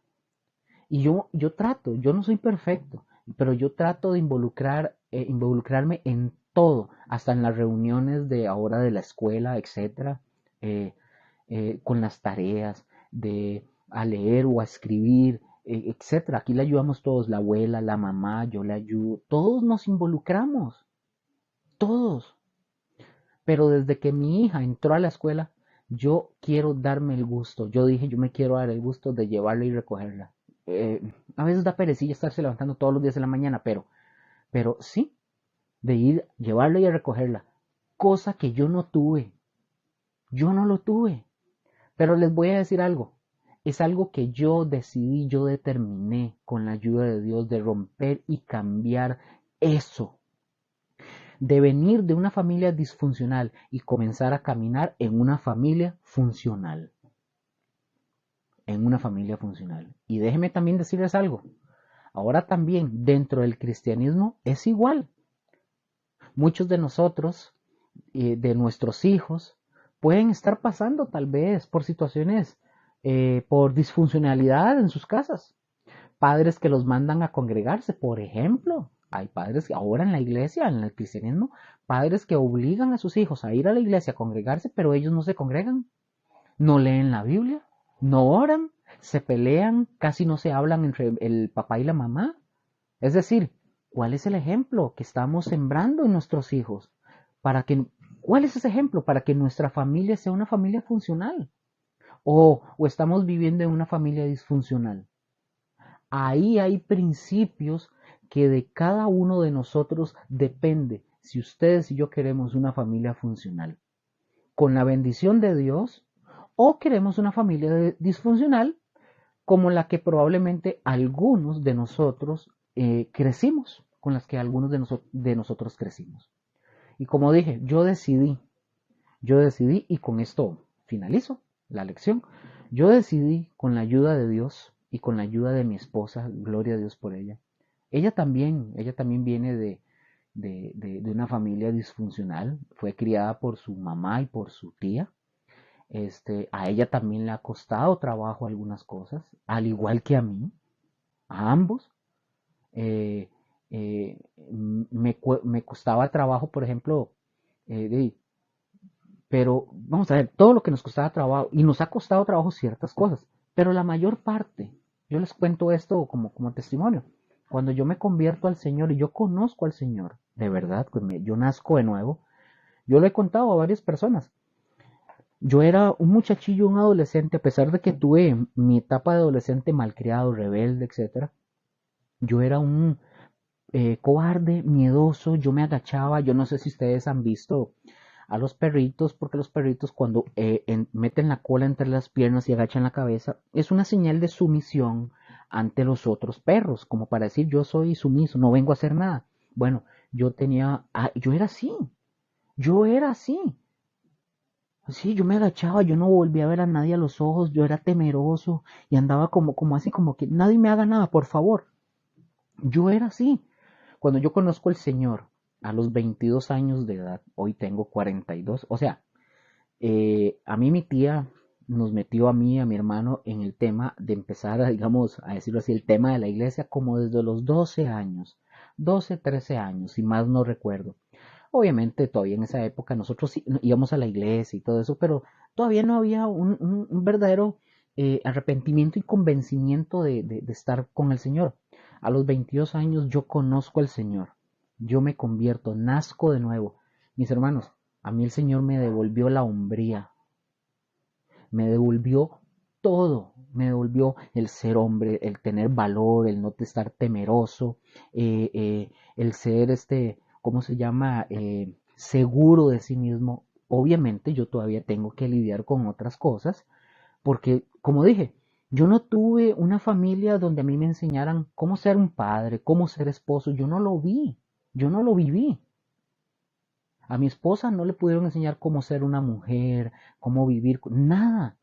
Y yo trato, yo no soy perfecto, pero yo trato de involucrarme en todo, hasta en las reuniones de ahora de la escuela, etcétera, eh, con las tareas, de a leer o a escribir, etcétera. Aquí le ayudamos todos, la abuela, la mamá, yo le ayudo, todos nos involucramos, todos. Pero desde que mi hija entró a la escuela, yo quiero darme el gusto. Yo dije, yo me quiero dar el gusto de llevarla y recogerla. A veces da perecilla estarse levantando todos los días de la mañana, pero sí, de ir, llevarla y a recogerla. Cosa que yo no tuve. Yo no lo tuve. Pero les voy a decir algo. Es algo que yo decidí, yo determiné con la ayuda de Dios de romper y cambiar eso. De venir de una familia disfuncional y comenzar a caminar en una familia funcional. En una familia funcional. Y déjenme también decirles algo. Ahora también dentro del cristianismo es igual. Muchos de nosotros, de nuestros hijos, pueden estar pasando tal vez por situaciones, por disfuncionalidad en sus casas. Padres que los mandan a congregarse, por ejemplo. Hay padres que ahora en la iglesia, en el cristianismo, padres que obligan a sus hijos a ir a la iglesia a congregarse, pero ellos no se congregan, no leen la Biblia, no oran, se pelean, casi no se hablan entre el papá y la mamá. Es decir, ¿cuál es el ejemplo que estamos sembrando en nuestros hijos? Para que, ¿cuál es ese ejemplo? Para que nuestra familia sea una familia funcional. O estamos viviendo en una familia disfuncional. Ahí hay principios que de cada uno de nosotros depende si ustedes y yo queremos una familia funcional. Con la bendición de Dios, o queremos una familia disfuncional como la que probablemente algunos de nosotros crecimos, con las que algunos de nosotros crecimos. Y como dije, yo decidí, y con esto finalizo la lección, yo decidí con la ayuda de Dios y con la ayuda de mi esposa, gloria a Dios por ella. Ella también viene de una familia disfuncional, fue criada por su mamá y por su tía. A ella también le ha costado trabajo algunas cosas, al igual que a mí, a ambos. Eh, me costaba trabajo, por ejemplo, de, pero vamos a ver, todo lo que nos costaba trabajo, y nos ha costado trabajo ciertas cosas, pero la mayor parte, yo les cuento esto como testimonio. Cuando yo me convierto al Señor y yo conozco al Señor, de verdad, yo nazco de nuevo, yo lo he contado a varias personas. Yo era un muchachillo, un adolescente, a pesar de que tuve mi etapa de adolescente malcriado, rebelde, etcétera. Yo era un cobarde, miedoso, yo me agachaba, yo no sé si ustedes han visto a los perritos, porque los perritos cuando meten la cola entre las piernas y agachan la cabeza, es una señal de sumisión ante los otros perros, como para decir yo soy sumiso, no vengo a hacer nada. Bueno, yo yo era así. Sí, yo me agachaba, yo no volvía a ver a nadie a los ojos, yo era temeroso y andaba como así, como que nadie me haga nada, por favor. Yo era así. Cuando yo conozco al Señor a los 22 años de edad, hoy tengo 42, o sea, a mí mi tía nos metió a mí, a mi hermano, en el tema de empezar, digamos, a decirlo así, el tema de la iglesia como desde los 12 años, 12, 13 años, si más no recuerdo. Obviamente todavía en esa época nosotros íbamos a la iglesia y todo eso, pero todavía no había un verdadero arrepentimiento y convencimiento de estar con el Señor. A los 22 años yo conozco al Señor, yo me convierto, nazco de nuevo. Mis hermanos, a mí el Señor me devolvió la hombría, me devolvió todo, me devolvió el ser hombre, el tener valor, el no estar temeroso, el ser ¿cómo se llama? Seguro de sí mismo. Obviamente yo todavía tengo que lidiar con otras cosas, porque, como dije, yo no tuve una familia donde a mí me enseñaran cómo ser un padre, cómo ser esposo, yo no lo vi, yo no lo viví. A mi esposa no le pudieron enseñar cómo ser una mujer, cómo vivir, nada.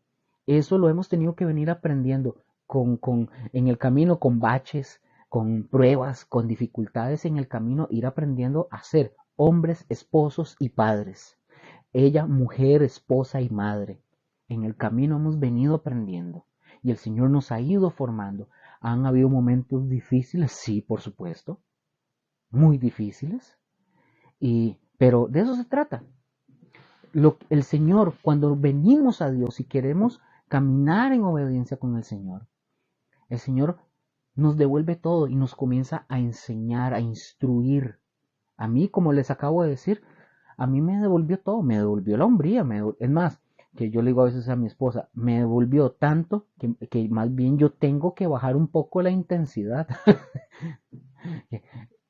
Eso lo hemos tenido que venir aprendiendo en el camino, con baches, con pruebas, con dificultades en el camino, ir aprendiendo a ser hombres, esposos y padres. Ella, mujer, esposa y madre. En el camino hemos venido aprendiendo y el Señor nos ha ido formando. ¿Han habido momentos difíciles? Sí, por supuesto, muy difíciles. Pero de eso se trata. El Señor, cuando venimos a Dios y queremos caminar en obediencia con el Señor nos devuelve todo y nos comienza a enseñar, a instruir. A mí, como les acabo de decir, a mí me devolvió todo, me devolvió la hombría, es más, que yo le digo a veces a mi esposa, me devolvió tanto que más bien yo tengo que bajar un poco la intensidad.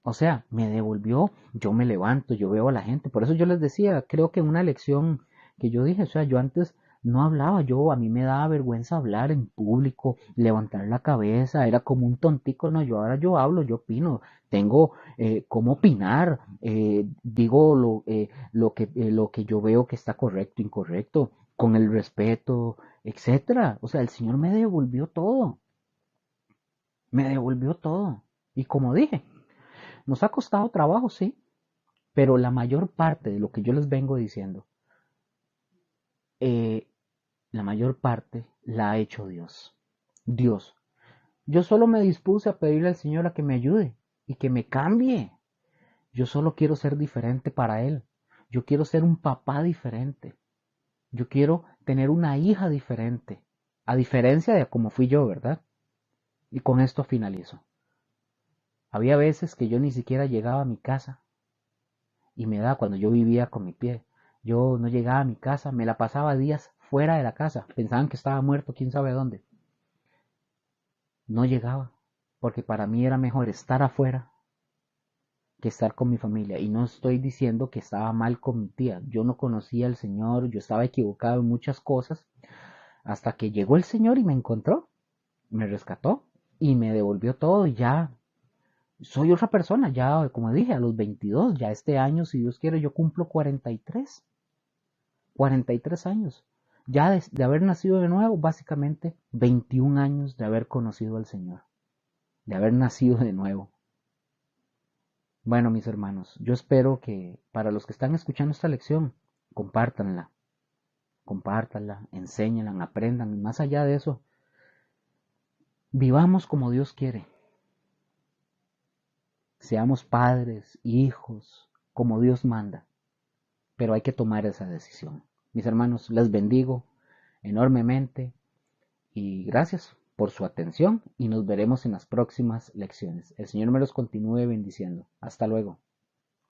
O sea, me devolvió, yo me levanto, yo veo a la gente. Por eso yo les decía, creo que una lección que yo dije, o sea, yo antes no hablaba, a mí me daba vergüenza hablar en público, levantar la cabeza, era como un tontico, no, yo ahora yo hablo, yo opino, tengo cómo opinar, digo lo que yo veo que está correcto, incorrecto, con el respeto, etcétera. O sea, el Señor me devolvió todo, me devolvió todo. Y como dije, nos ha costado trabajo, sí, pero la mayor parte de lo que yo les vengo diciendo, eh, la mayor parte la ha hecho Dios. Dios. Yo solo me dispuse a pedirle al Señor a que me ayude y que me cambie. Yo solo quiero ser diferente para Él. Yo quiero ser un papá diferente. Yo quiero tener una hija diferente. A diferencia de como fui yo, ¿verdad? Y con esto finalizo. Había veces que yo ni siquiera llegaba a mi casa y me da cuando yo vivía con mi pie. Yo no llegaba a mi casa, me la pasaba días fuera de la casa. Pensaban que estaba muerto, quién sabe dónde. No llegaba, porque para mí era mejor estar afuera que estar con mi familia. Y no estoy diciendo que estaba mal con mi tía. Yo no conocía al Señor, yo estaba equivocado en muchas cosas, hasta que llegó el Señor y me encontró, me rescató y me devolvió todo y ya soy otra persona, ya como dije, a los 22, ya este año, si Dios quiere, yo cumplo 43 años. Ya de haber nacido de nuevo, básicamente 21 años de haber conocido al Señor, de haber nacido de nuevo. Bueno, mis hermanos, yo espero que para los que están escuchando esta lección, compártanla, compártanla, enséñenla, aprendan. Y más allá de eso, vivamos como Dios quiere. Seamos padres, hijos, como Dios manda. Pero hay que tomar esa decisión. Mis hermanos, les bendigo enormemente y gracias por su atención y nos veremos en las próximas lecciones. El Señor me los continúe bendiciendo. Hasta luego.